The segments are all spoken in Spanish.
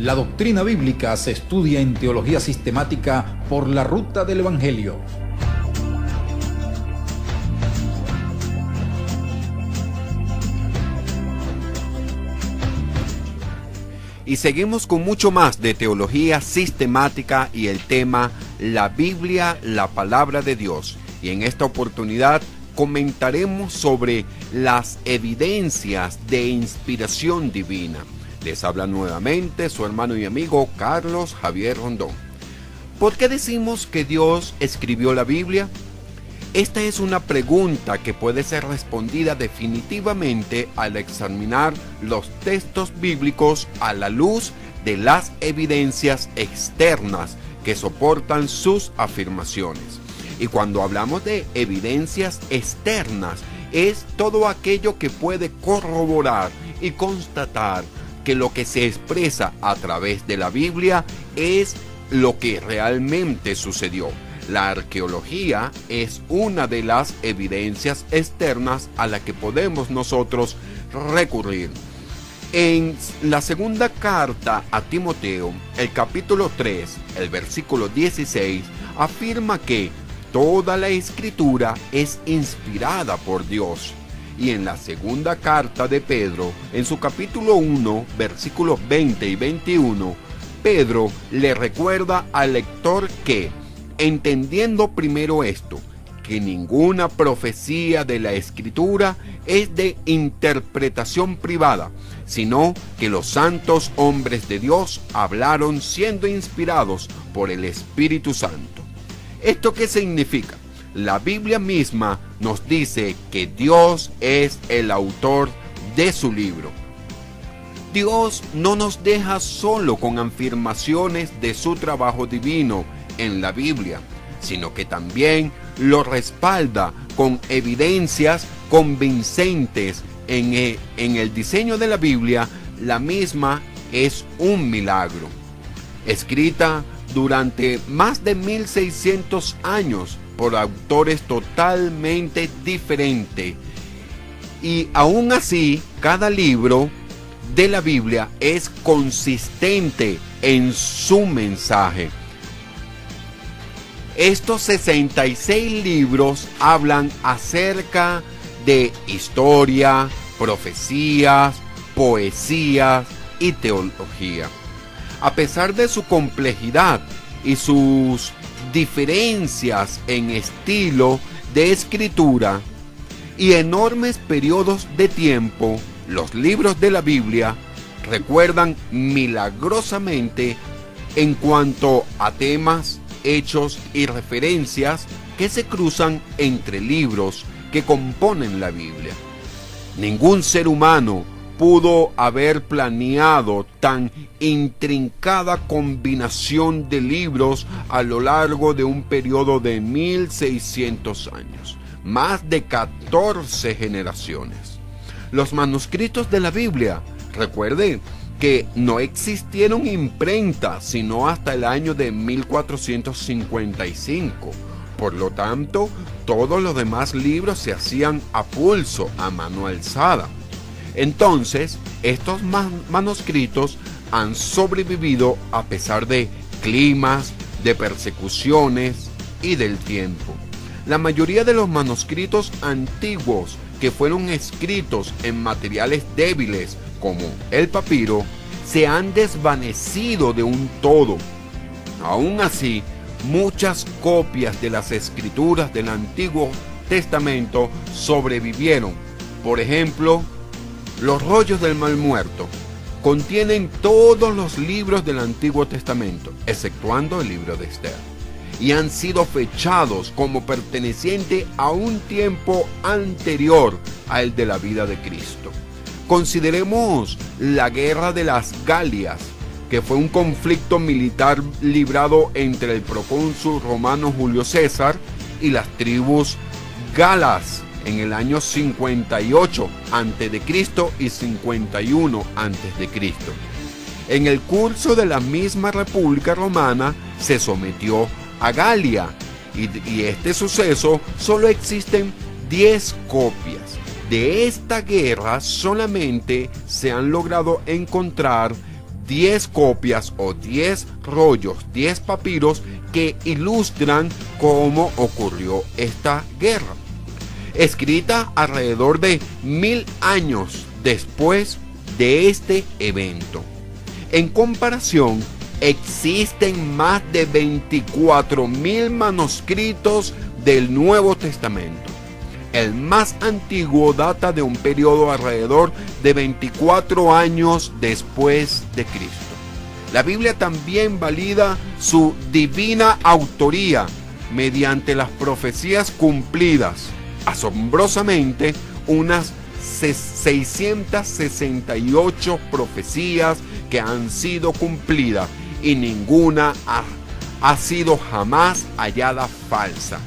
La doctrina bíblica se estudia en teología sistemática por la ruta del Evangelio. Y seguimos con mucho más de teología sistemática y el tema la Biblia, la palabra de Dios. Y en esta oportunidad comentaremos sobre las evidencias de inspiración divina. Les habla nuevamente su hermano y amigo Carlos Javier Rondón. ¿Por qué decimos que Dios escribió la Biblia? Esta es una pregunta que puede ser respondida definitivamente al examinar los textos bíblicos a la luz de las evidencias externas que soportan sus afirmaciones. Y cuando hablamos de evidencias externas, es todo aquello que puede corroborar y constatar que lo que se expresa a través de la Biblia es lo que realmente sucedió. La arqueología es una de las evidencias externas a la que podemos nosotros recurrir. En la segunda carta a Timoteo, el capítulo 3, el versículo 16, afirma que toda la escritura es inspirada por Dios. Y en la segunda carta de Pedro, en su capítulo 1, versículos 20 y 21, Pedro le recuerda al lector que, entendiendo primero esto, que ninguna profecía de la Escritura es de interpretación privada, sino que los santos hombres de Dios hablaron siendo inspirados por el Espíritu Santo. ¿Esto qué significa? La Biblia misma nos dice que Dios es el autor de su libro. Dios no nos deja solo con afirmaciones de su trabajo divino en la Biblia, sino que también lo respalda con evidencias convincentes. En el diseño de la Biblia, la misma es un milagro. Escrita durante más de 1600 años por autores totalmente diferentes. Y aún así, cada libro de la Biblia es consistente en su mensaje. Estos 66 libros hablan acerca de historia, profecías, poesías y teología. A pesar de su complejidad y sus diferencias en estilo de escritura y enormes periodos de tiempo, los libros de la Biblia recuerdan milagrosamente en cuanto a temas, hechos y referencias que se cruzan entre libros que componen la Biblia. Ningún ser humano pudo haber planeado tan intrincada combinación de libros a lo largo de un periodo de 1600 años, más de 14 generaciones. Los manuscritos de la Biblia, recuerden que no existieron imprentas sino hasta el año de 1455. Por lo tanto, todos los demás libros se hacían a pulso, a mano alzada. Entonces, estos manuscritos han sobrevivido a pesar de climas, de persecuciones y del tiempo. La mayoría de los manuscritos antiguos que fueron escritos en materiales débiles, como el papiro, se han desvanecido de un todo. Aún así, muchas copias de las escrituras del Antiguo Testamento sobrevivieron. Por ejemplo, los rollos del Mar Muerto contienen todos los libros del Antiguo Testamento, exceptuando el libro de Esther, y han sido fechados como perteneciente a un tiempo anterior al de la vida de Cristo. Consideremos la Guerra de las Galias, que fue un conflicto militar librado entre el procónsul romano Julio César y las tribus galas en el año 58 a.C. y 51 a.C. En el curso de la misma República Romana se sometió a Galia, y este suceso solo existen 10 copias. De esta guerra solamente se han logrado encontrar 10 copias o 10 rollos, 10 papiros que ilustran cómo ocurrió esta guerra, escrita alrededor de 1000 años después de este evento. En comparación, existen más de 24.000 manuscritos del Nuevo Testamento. El más antiguo data de un periodo alrededor de 24 años después de Cristo. La Biblia también valida su divina autoría mediante las profecías cumplidas. Asombrosamente, unas 668 profecías que han sido cumplidas y ninguna ha sido jamás hallada falsa.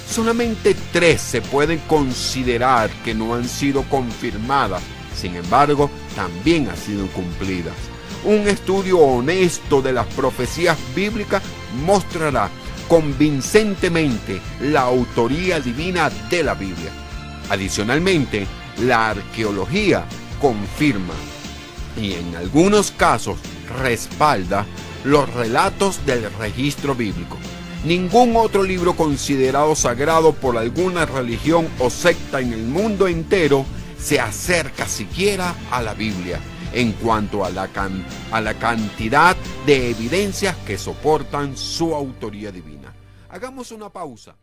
Solamente 3 se pueden considerar que no han sido confirmadas, sin embargo, también han sido cumplidas. Un estudio honesto de las profecías bíblicas mostrará convincentemente la autoría divina de la Biblia. Adicionalmente, la arqueología confirma y en algunos casos respalda los relatos del registro bíblico. Ningún otro libro considerado sagrado por alguna religión o secta en el mundo entero se acerca siquiera a la Biblia en cuanto a la cantidad de evidencias que soportan su autoría divina. Hagamos una pausa.